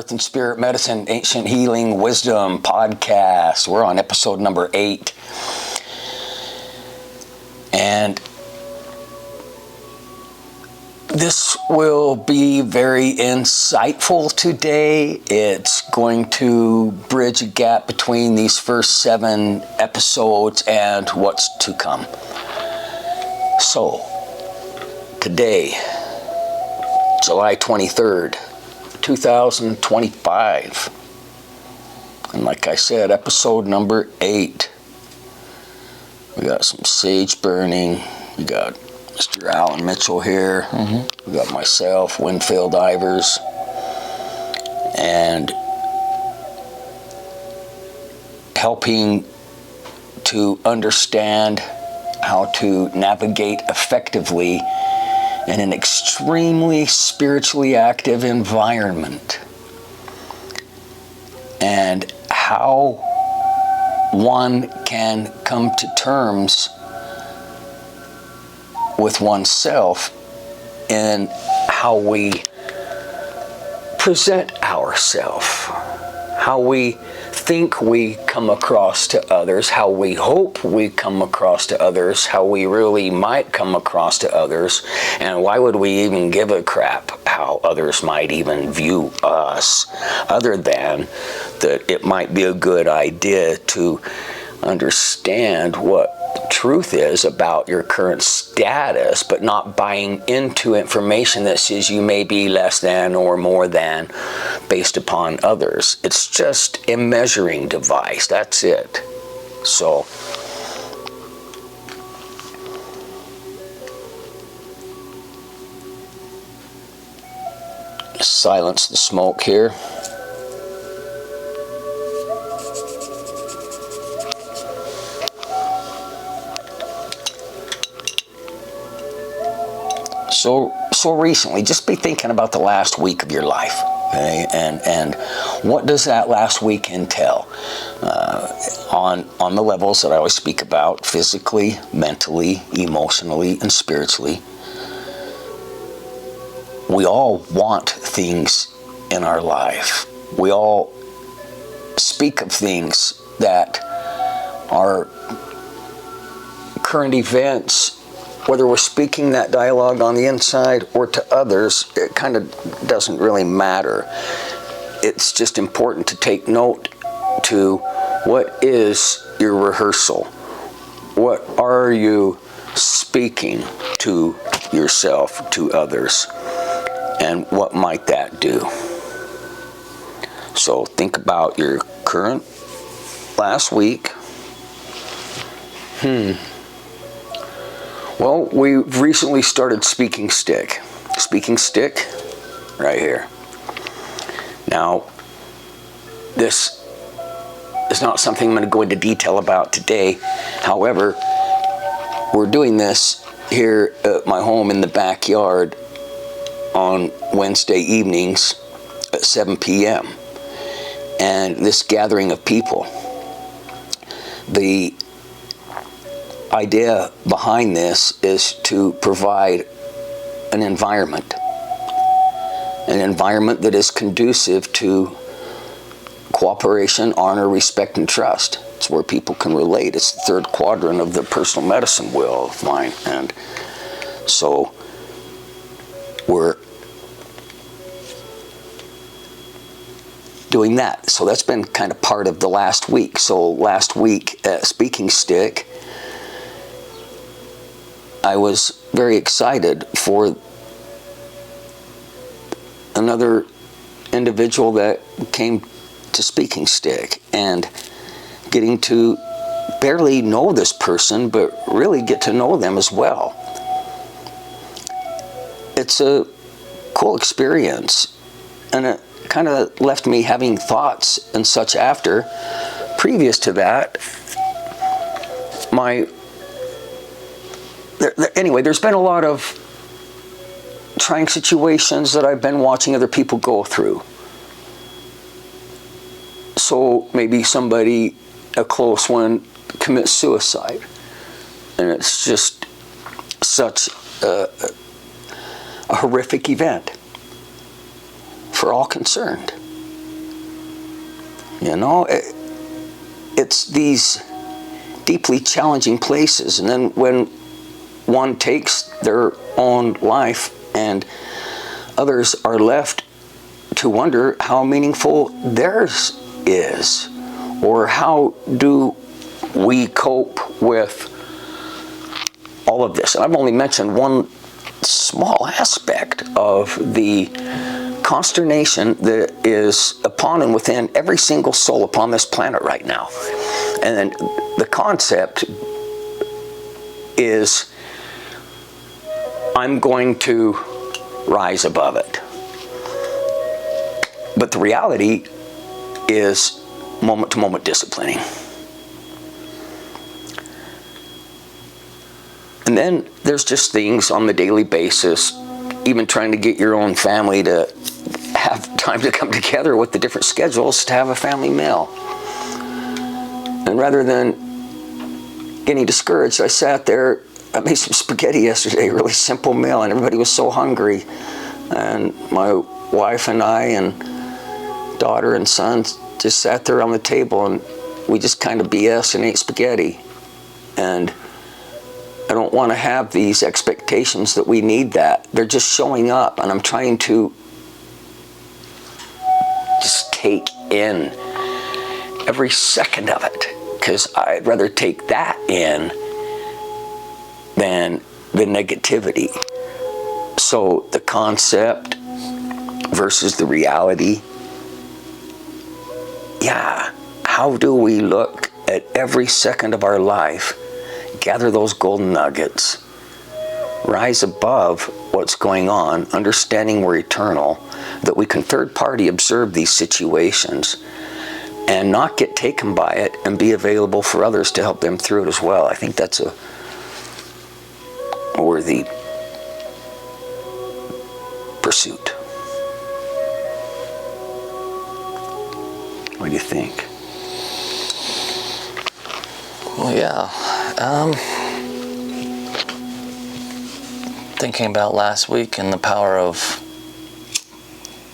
Earth and Spirit Medicine, Ancient Healing Wisdom podcast. We're on episode number 8. And this will be very insightful today. It's going to bridge a gap between these first 7 episodes and what's to come. So, today, July 23rd, 2025. And like I said, episode number 8. We got some sage burning. We got Mr. Alan Mitchell here. We got myself, Winfield Ivers. And helping to understand how to navigate effectively in an extremely spiritually active environment, and how one can come to terms with oneself in how we present ourselves, how we think we come across to others, how we hope we come across to others, how we really might come across to others, and why would we even give a crap how others might even view us, other than that it might be a good idea to understand what the truth is about your current status, but not buying into information that says you may be less than or more than based upon others. It's just a measuring device. That's it. So, silence the smoke here. So recently, just be thinking about the last week of your life, okay? And what does that last week entail? On the levels that I always speak about, physically, mentally, emotionally, and spiritually. We all want things in our life. We all speak of things that are current events. Whether we're speaking that dialogue on the inside or to others, it kind of doesn't really matter. It's just important to take note to what is your rehearsal? What are you speaking to yourself, to others? And what might that do? So think about your current last week. Well, we've recently started Speaking Stick. Speaking Stick, right here. Now, this is not something I'm going to go into detail about today. However, we're doing this here at my home in the backyard on Wednesday evenings at 7 p.m. And this gathering of people, the idea behind this is to provide an environment that is conducive to cooperation, honor, respect, and trust. It's where people can relate. It's the third quadrant of the personal medicine wheel of mine. And so we're doing that. So that's been kind of part of the last week. So last week at Speaking Stick, I was very excited for another individual that came to Speaking Stick, and getting to barely know this person, but really get to know them as well. It's a cool experience, and it kind of left me having thoughts and such after. Previous to that, anyway, there's been a lot of trying situations that I've been watching other people go through. So maybe somebody, a close one, commits suicide. And it's just such a horrific event for all concerned. It's these deeply challenging places. And then when one takes their own life and others are left to wonder how meaningful theirs is, or how do we cope with all of this. And I've only mentioned one small aspect of the consternation that is upon and within every single soul upon this planet right now. And then the concept is, I'm going to rise above it. But the reality is moment-to-moment disciplining. And then there's just things on the daily basis, even trying to get your own family to have time to come together with the different schedules to have a family meal. And rather than getting discouraged, I sat there, I made some spaghetti yesterday, a really simple meal, and everybody was so hungry. And my wife and I and daughter and son just sat there on the table, and we just kind of BS and ate spaghetti. And I don't want to have these expectations that we need that. They're just showing up, and I'm trying to just take in every second of it, because I'd rather take that in than the negativity. So the concept versus the reality. Yeah, how do we look at every second of our life, gather those golden nuggets, rise above what's going on, understanding we're eternal, that we can third-party observe these situations and not get taken by it and be available for others to help them through it as well. I think that's a worthy pursuit. What do you think? Well, yeah. Thinking about last week and the power of,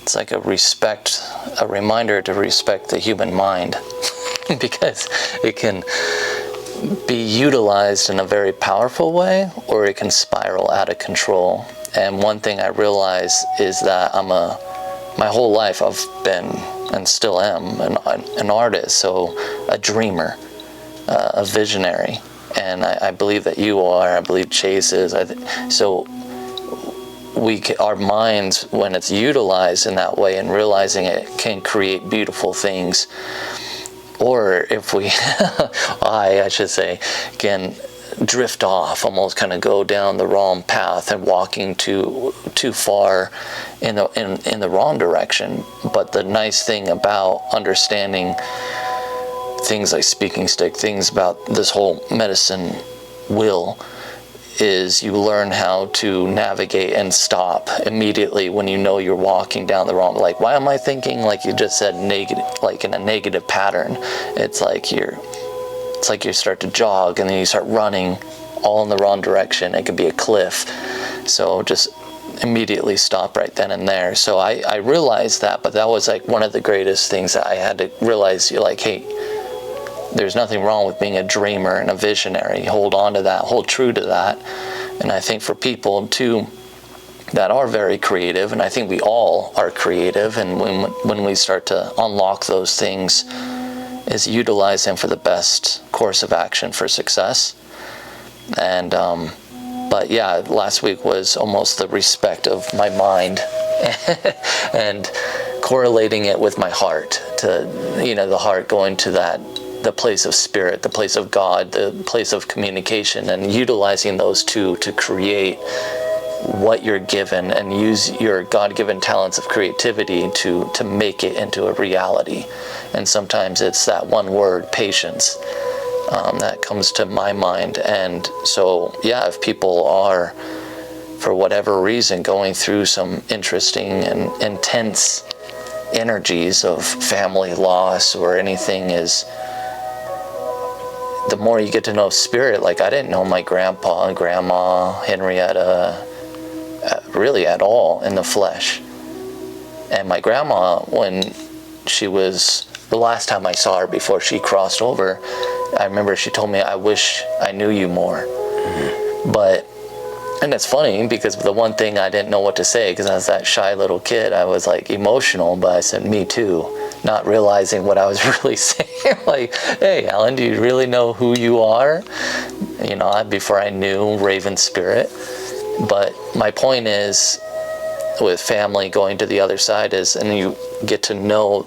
it's like a reminder to respect the human mind because it can be utilized in a very powerful way, or it can spiral out of control. And one thing I realize is that my whole life I've been, and still am, an artist, so a dreamer, a visionary. And I believe that you are, I believe Chase is. So our minds, when it's utilized in that way and realizing it, can create beautiful things. Or if we, I should say, can drift off, almost kind of go down the wrong path and walking too far in the wrong direction. But the nice thing about understanding things like speaking stick, things about this whole medicine wheel, is you learn how to navigate and stop immediately when you know you're walking down the wrong, like, why am I thinking, like you just said, negative, like in a negative pattern. It's like you start to jog and then you start running all in the wrong direction. It could be a cliff. So just immediately stop right then and there. So I realized that, but that was like one of the greatest things that I had to realize. You're like, hey, there's nothing wrong with being a dreamer and a visionary. Hold on to that, hold true to that. And I think for people too that are very creative, and I think we all are creative, and when we start to unlock those things, is utilize them for the best course of action for success. And but yeah, last week was almost the respect of my mind and correlating it with my heart, to the heart going to the place of spirit, the place of God, the place of communication, and utilizing those two to create what you're given, and use your God-given talents of creativity to make it into a reality. And sometimes it's that one word, patience, that comes to my mind. And so, yeah, if people are, for whatever reason, going through some interesting and intense energies of family loss or anything, is the more you get to know spirit. Like, I didn't know my grandpa and grandma, Henrietta, really at all in the flesh. And my grandma, when she was the last time I saw her before she crossed over, I remember she told me, I wish I knew you more. But, and it's funny because the one thing I didn't know what to say, because I was that shy little kid, I was like emotional, but I said, me too, not realizing what I was really saying. Like, hey, Alan, do you really know who you are? You know, before I knew Raven Spirit. But my point is, with family going to the other side is, and you get to know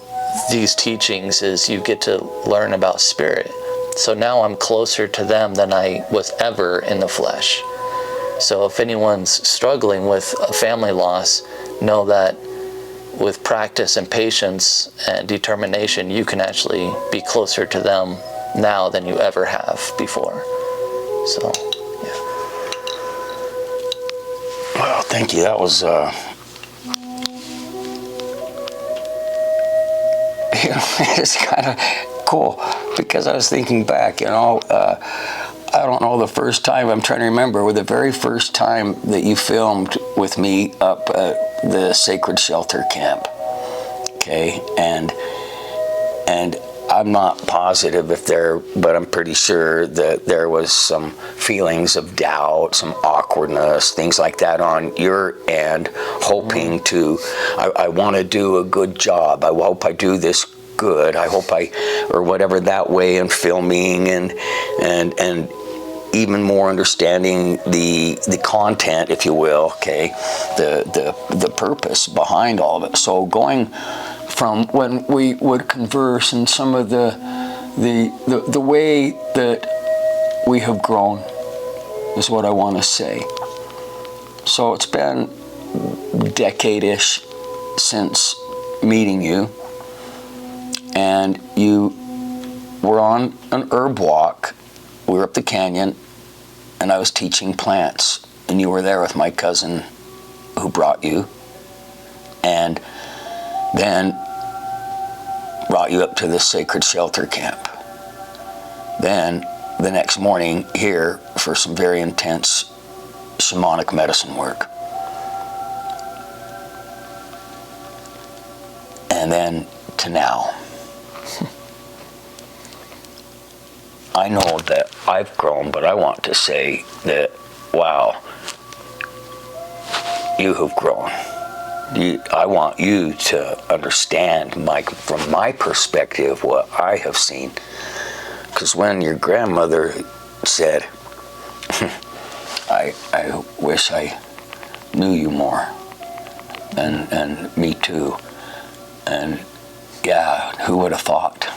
these teachings, is you get to learn about spirit. So now I'm closer to them than I was ever in the flesh. So if anyone's struggling with a family loss, know that with practice and patience and determination, you can actually be closer to them now than you ever have before. So, yeah. Well, thank you. That was, it's kind of cool, because I was thinking back, I don't know the first time, I'm trying to remember, the very first time that you filmed with me up at the Sacred Shelter Camp, okay, and I'm not positive but I'm pretty sure that there was some feelings of doubt, some awkwardness, things like that on your end, hoping to, I want to do a good job, I hope I do this good, I hope or whatever that way, in filming and even more understanding the content, if you will, okay, the purpose behind all of it. So going from when we would converse and some of the way that we have grown is what I want to say. So it's been decade-ish since meeting you, and you were on an herb walk. We were up the canyon, and I was teaching plants, and you were there with my cousin who brought you, and then brought you up to the Sacred Shelter Camp. Then the next morning here for some very intense shamanic medicine work. And then to now. I know that I've grown, but I want to say that, wow, you have grown. I want you to understand, from my perspective, what I have seen. Because when your grandmother said, I wish I knew you more, and me too, and yeah, who would have thought?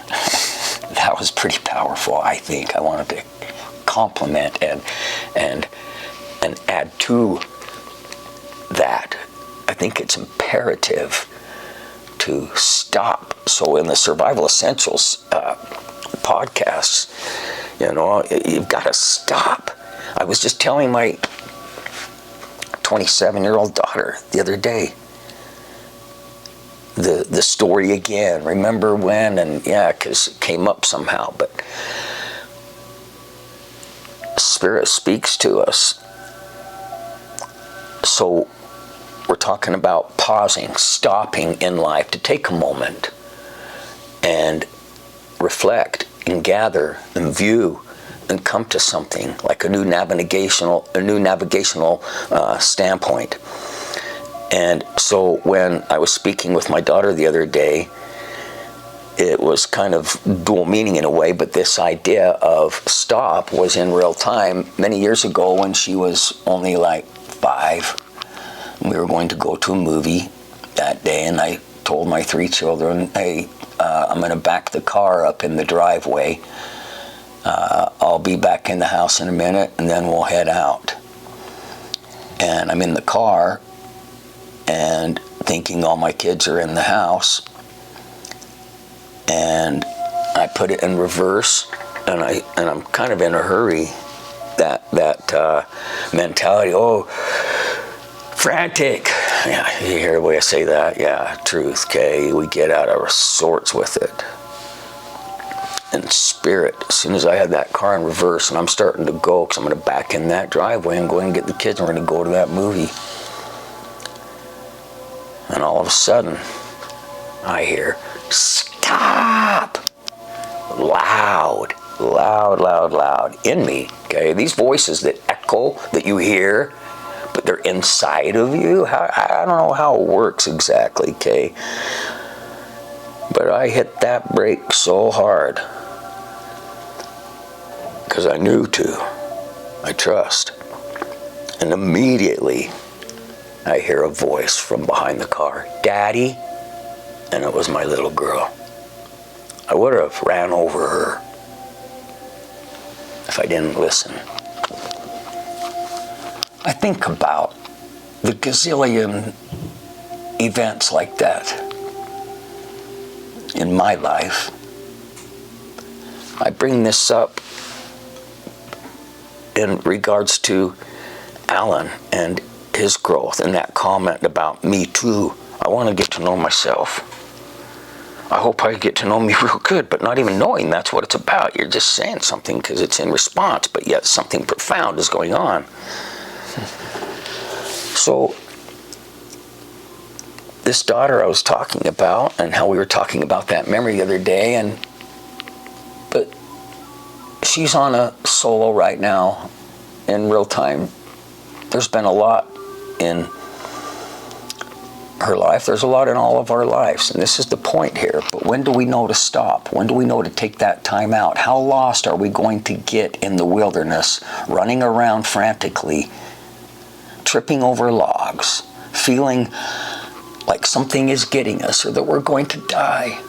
That was pretty powerful, I think. I wanted to compliment and add to that. I think it's imperative to stop. So in the Survival Essentials podcasts, you've got to stop. I was just telling my 27-year-old daughter the other day the story again. Remember when? And yeah, because it came up somehow. But Spirit speaks to us. So we're talking about pausing, stopping in life to take a moment and reflect and gather and view and come to something like a new navigational standpoint. And so when I was speaking with my daughter the other day, it was kind of dual meaning in a way, but this idea of stop was in real time many years ago when she was only like 5. We were going to go to a movie that day, and I told my 3 children, hey, I'm going to back the car up in the driveway. I'll be back in the house in a minute, and then we'll head out. And I'm in the car, and thinking all my kids are in the house, and I put it in reverse, and I'm kind of in a hurry. That mentality, frantic. Yeah, you hear the way I say that? Yeah, truth, okay? We get out of our sorts with it. And Spirit, as soon as I had that car in reverse, and I'm starting to go, because I'm going to back in that driveway and go and get the kids, and we're going to go to that movie. And all of a sudden, I hear, stop! stop. Loud, loud, loud, loud in me. Okay, these voices that echo, that you hear, but they're inside of you. I don't know how it works exactly, okay? But I hit that brake so hard because I knew to. I trust. And immediately I hear a voice from behind the car, "Daddy," and it was my little girl. I would have ran over her if I didn't listen. I think about the gazillion events like that in my life. I bring this up in regards to Alan and his growth and that comment about me too. I want to get to know myself. I hope I get to know me real good, but not even knowing that's what it's about. You're just saying something because it's in response, but yet something profound is going on. So, this daughter I was talking about, and how we were talking about that memory the other day, but she's on a solo right now in real time. There's been a lot in her life. There's a lot in all of our lives, and this is the point here. But when do we know to stop? When do we know to take that time out? How lost are we going to get in the wilderness, running around frantically, tripping over logs, feeling like something is getting us or that we're going to die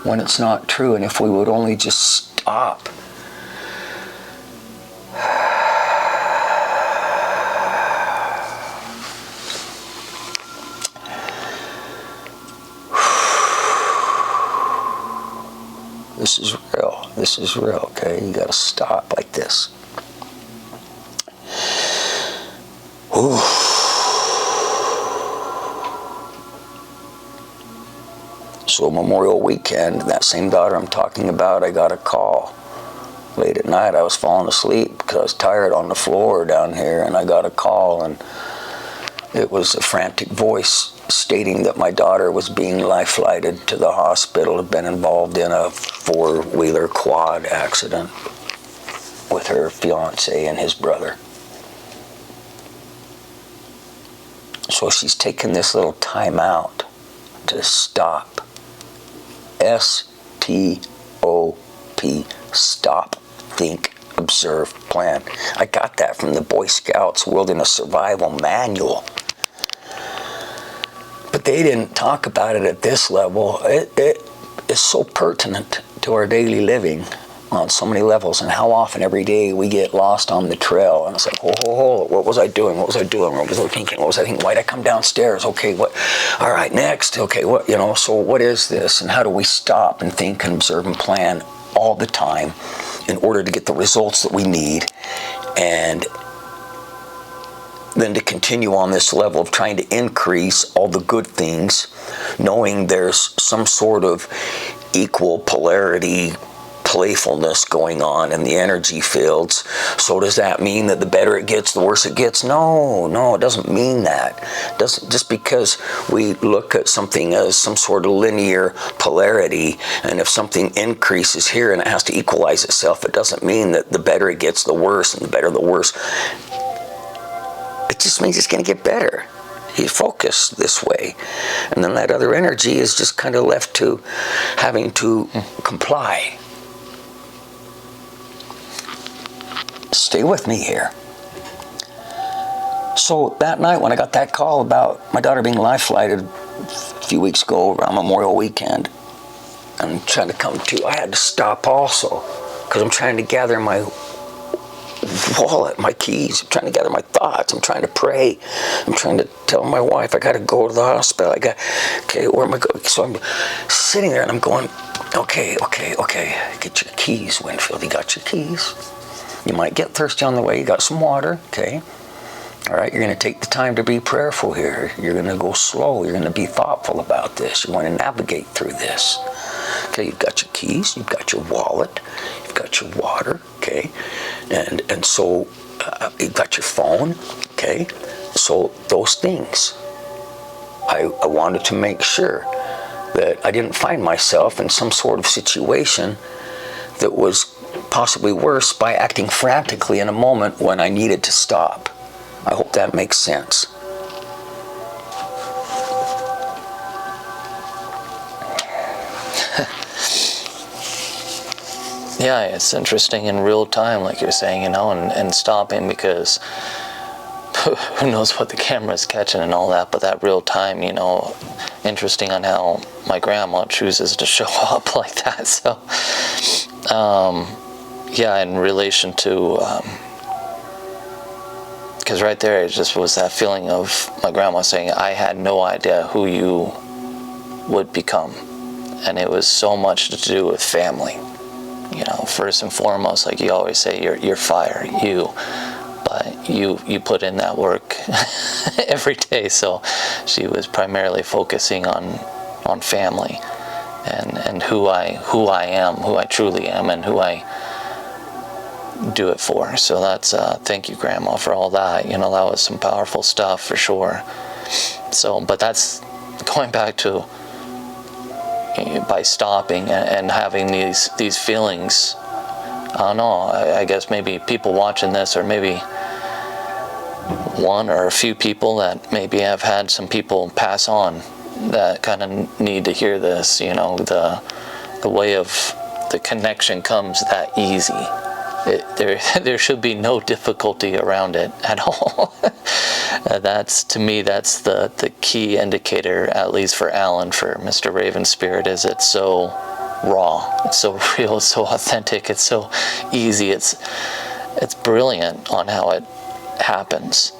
when it's not true? And if we would only just stop. This is real, okay? You gotta stop like this. Ooh. So Memorial Weekend, that same daughter I'm talking about, I got a call late at night. I was falling asleep because I was tired on the floor down here, and I got a call, and it was a frantic voice stating that my daughter was being life-flighted to the hospital, had been involved in a four-wheeler quad accident with her fiance and his brother. So she's taken this little time out to stop. S.T.O.P. Stop, think, observe, plan. I got that from the Boy Scouts Wilderness Survival Manual. But they didn't talk about it at this level. It is so pertinent to our daily living on so many levels, and how often every day we get lost on the trail. And it's like, what was I doing? What was I doing? What was I thinking? What was I thinking? Why'd I come downstairs? Okay, what? All right, next. Okay, what? So what is this? And how do we stop and think and observe and plan all the time in order to get the results that we need, and then to continue on this level of trying to increase all the good things, knowing there's some sort of equal polarity, playfulness going on in the energy fields. So does that mean that the better it gets, the worse it gets? No, it doesn't mean that. Just because we look at something as some sort of linear polarity, and if something increases here and it has to equalize itself, it doesn't mean that the better it gets, the worse, and the better the worse. It just means it's going to get better. You focus this way, and then that other energy is just kind of left to having to comply. Stay with me here. So that night when I got that call about my daughter being life-flighted a few weeks ago around Memorial Weekend, I'm trying to come to, I had to stop also, because I'm trying to gather my wallet, my keys. I'm trying to gather my thoughts. I'm trying to pray. I'm trying to tell my wife I got to go to the hospital. Where am I going? So I'm sitting there and I'm going, okay. Get your keys, Winfield. You got your keys. You might get thirsty on the way. You got some water, okay? All right, you're going to take the time to be prayerful here. You're going to go slow. You're going to be thoughtful about this. You want to navigate through this. Okay, you've got your keys. You've got your wallet. You've got your water, okay? And so you've got your phone, okay? So those things, I wanted to make sure that I didn't find myself in some sort of situation that was possibly worse by acting frantically in a moment when I needed to stop. I hope that makes sense. Yeah, it's interesting in real time, like you're saying, and stopping, because who knows what the camera's catching and all that, but that real time, interesting on how my grandma chooses to show up like that. So, yeah, in relation to, because right there, it just was that feeling of my grandma saying, I had no idea who you would become. And it was so much to do with family. First and foremost, like you always say, you're fire, but you put in that work every day. So she was primarily focusing on family and who I am, who I truly am, and who I do it for. So that's thank you, Grandma, for all that. That was some powerful stuff for sure. So, but that's going back to, by stopping and having these feelings. I don't know, I guess maybe people watching this, or maybe one or a few people that maybe have had some people pass on that kind of need to hear this. The way of the connection comes that easy. There should be no difficulty around it at all. To me, that's the key indicator, at least for Alan, for Mr. Raven Spirit, is it's so raw, it's so real, it's so authentic, it's so easy, it's brilliant on how it happens.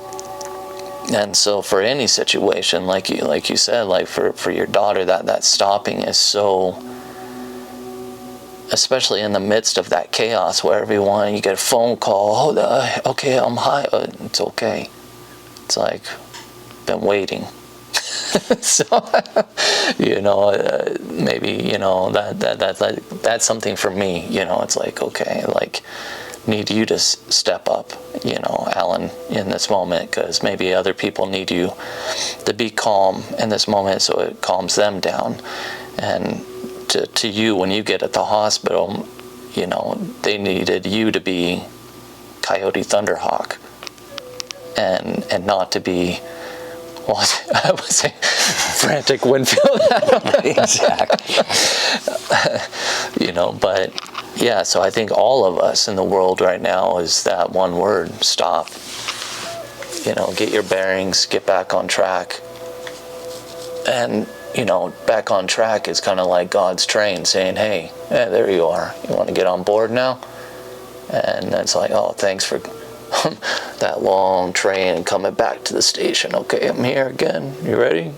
And so for any situation, like you said, like for your daughter, that stopping is so, especially in the midst of that chaos where you get a phone call, okay, I'm high, it's okay. It's like, been waiting. So, maybe, that's something for me, it's like, okay, like, need you to step up, Alan, in this moment, because maybe other people need you to be calm in this moment so it calms them down. And to you, when you get at the hospital, they needed you to be Coyote Thunderhawk and not to be, well, I would say frantic Winfield. Exactly. But yeah, so I think all of us in the world right now is that one word: stop. Get your bearings, get back on track. And back on track is kind of like God's train saying, hey, there you are. You want to get on board now? And it's like, oh, thanks for that long train coming back to the station. Okay, I'm here again. You ready?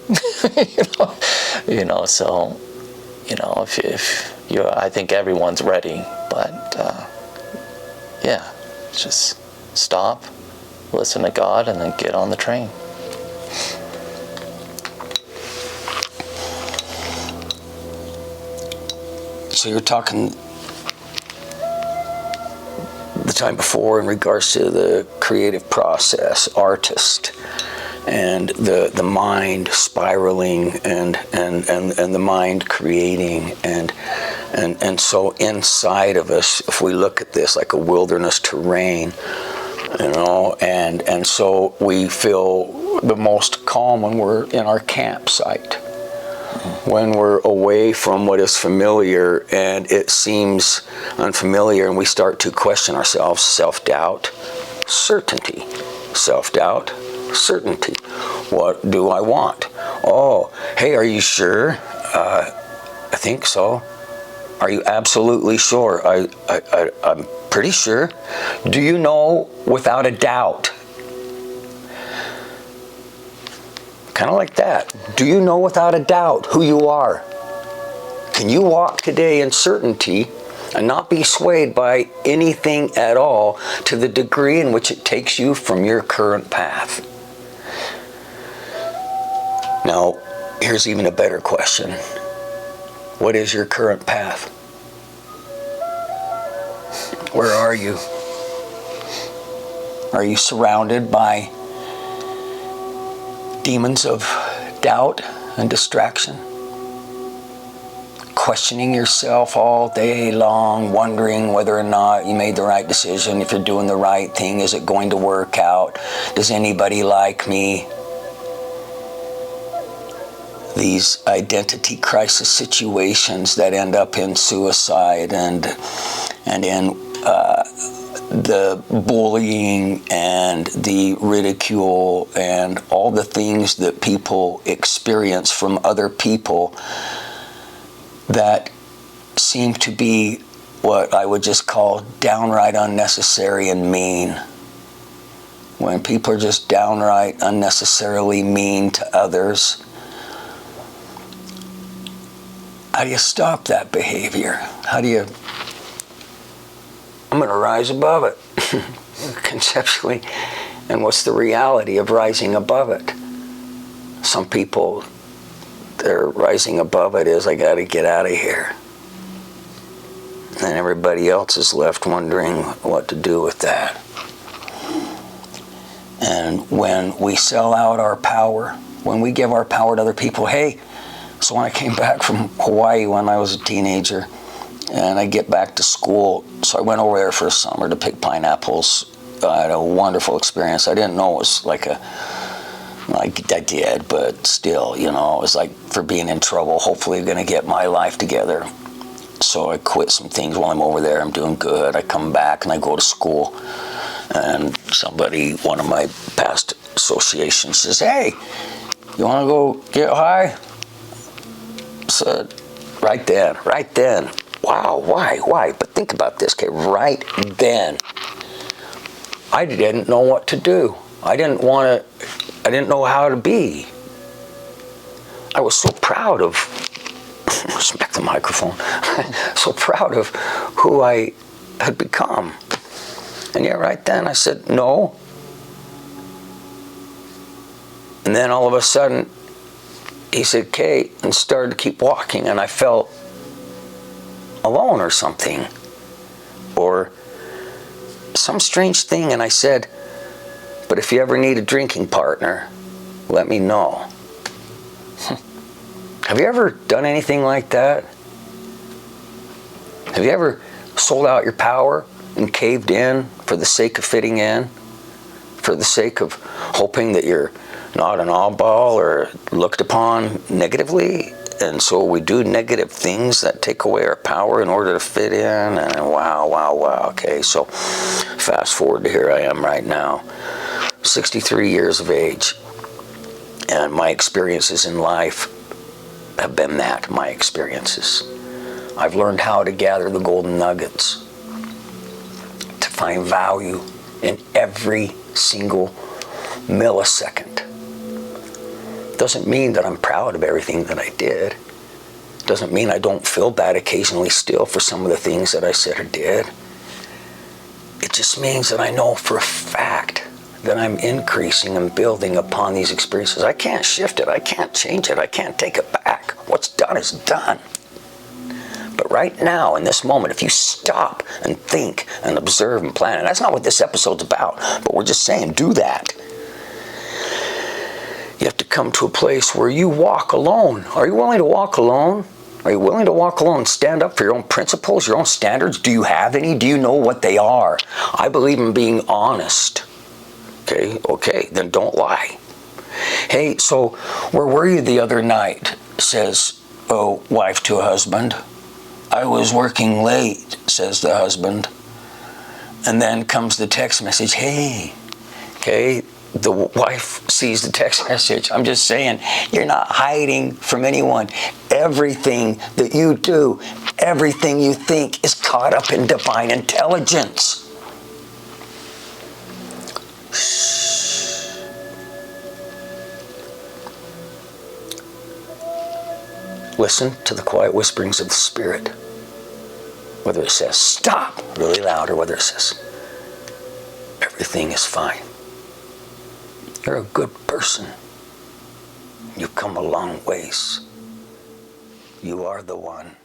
So, if you, I think everyone's ready, but yeah, just stop, listen to God, and then get on the train. So you're talking the time before in regards to the creative process, artist, and the mind spiraling and the mind creating and so inside of us, if we look at this like a wilderness terrain, and so we feel the most calm when we're in our campsite. When we're away from what is familiar and it seems unfamiliar, and we start to question ourselves, self-doubt, certainty. Self-doubt, certainty. What do I want? Oh, hey, are you sure? I think so. Are you absolutely sure? I'm pretty sure. Do you know without a doubt? Kind of like that. Do you know without a doubt who you are? Can you walk today in certainty and not be swayed by anything at all to the degree in which it takes you from your current path? Now, here's even a better question. What is your current path? Where are you? Are you surrounded by demons of doubt and distraction? questioning yourself all day long, wondering whether or not you made the right decision, if you're doing the right thing, is it going to work out? Does anybody like me? These identity crisis situations that end up in suicide and in the bullying and the ridicule and all the things that people experience from other people that seem to be what I would just call downright unnecessary and mean. When people are just downright unnecessarily mean to others, how do you stop that behavior? How do you... I'm going to rise above it, conceptually. And what's the reality of rising above it? Some people, their rising above it is, I got to get out of here. And everybody else is left wondering what to do with that. And when we sell out our power, when we give our power to other people, hey, so when I came back from Hawaii when I was a teenager, and I get back to school, so I went over there for a summer to pick pineapples. I had a wonderful experience. I didn't know it was like I did, but still, you know, it was like for being in trouble, hopefully going to get my life together. So I quit some things while I'm over there. I'm doing good. I come back and I go to school. And somebody, one of my past associations says, hey, you want to go get high? I said, right then. Wow, why? But think about this, okay, right then. I didn't know what to do. I didn't know how to be. I was so proud of, smack the microphone, so proud of who I had become. And yeah, right then I said, no. And then all of a sudden, he said, okay, and started to keep walking, and I felt alone or something, or some strange thing, and I said, but if you ever need a drinking partner, let me know. Have you ever done anything like that? Have you ever sold out your power and caved in for the sake of fitting in, for the sake of hoping that you're not an oddball or looked upon negatively? And so we do negative things that take away our power in order to fit in. And wow. Okay, so fast forward to here I am right now, 63 years of age. And my experiences in life have been that, my experiences. I've learned how to gather the golden nuggets, to find value in every single millisecond. Doesn't mean that I'm proud of everything that I did. Doesn't mean I don't feel bad occasionally still for some of the things that I said or did. It just means that I know for a fact that I'm increasing and building upon these experiences. I can't shift it. I can't change it. I can't take it back. What's done is done. But right now, in this moment, if you stop and think and observe and plan, and that's not what this episode's about, but we're just saying, do that. You have to come to a place where you walk alone. Are you willing to walk alone? Are you willing to walk alone and stand up for your own principles, your own standards? Do you have any? Do you know what they are? I believe in being honest. Okay, then don't lie. Hey, so where were you the other night? Says a wife to a husband. I was working late, says the husband. And then comes the text message, hey, okay. The wife sees the text message. I'm just saying, you're not hiding from anyone. Everything that you do, everything you think is caught up in divine intelligence. Shh. Listen to the quiet whisperings of the Spirit. Whether it says stop really loud or whether it says everything is fine. You're a good person. You've come a long ways. You are the one.